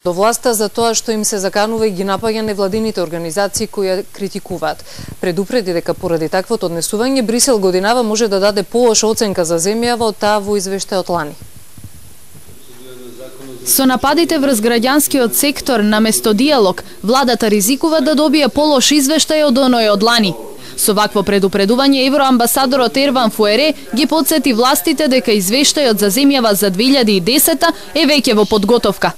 до власта за тоа што им се заканува и ги напаѓа невладините организации кои ја критикуваат. Предупреди дека поради таквото однесување Брисел годинава може да даде полоша оценка за земјава од таа во извештајот лани. Со нападите врз граѓанскиот сектор наместо диалог, владата ризикува да добие полош извештај од оној од лани. Со вакво предупредување евроамбасадорот Ерван Фуере ги потсети властите дека извештајот за земјава за 2010 е веќе во подготовка.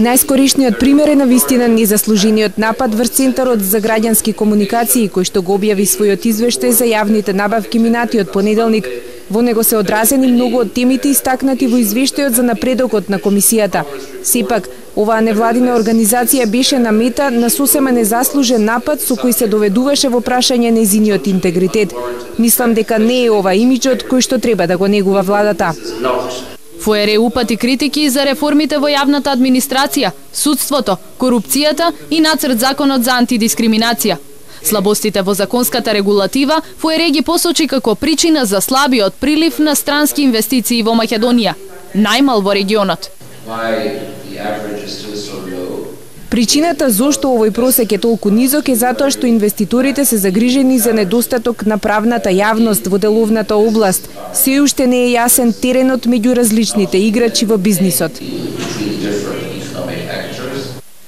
Најскоришниот пример е навистина незаслужениот напад врз Центарот за граѓански комуникации, кој што го објави својот извештај за јавните набавки минатиот понеделник. Во него се одразени многу од темите истакнати во извештајот за напредокот на комисијата. Сепак, оваа невладина организација беше на мета на сосема незаслужен напад со кој се доведуваше во прашање нејзиниот интегритет. Мислам дека не е ова имиџот кој што треба да го негува владата. Фуере упати критики за реформите во јавната администрација, судството, корупцијата и нацрт законот за антидискриминација. Слабостите во законската регулатива Фуере ги посочи како причина за слабиот прилив на странски инвестиции во Македонија, најмал во регионот. Причината зошто овој просек е толку низок е затоа што инвеститорите се загрижени за недостаток на правната јавност во деловната област. Се уште не е јасен теренот меѓу различните играчи во бизнисот.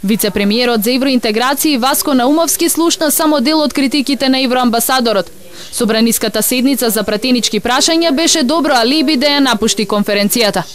Вице-премиерот за евроинтеграција Васко Наумовски слушна само дел од критиките на евроамбасадорот. Собраниската седница за пратенички прашања беше добро алиби да ја напушти конференцијата.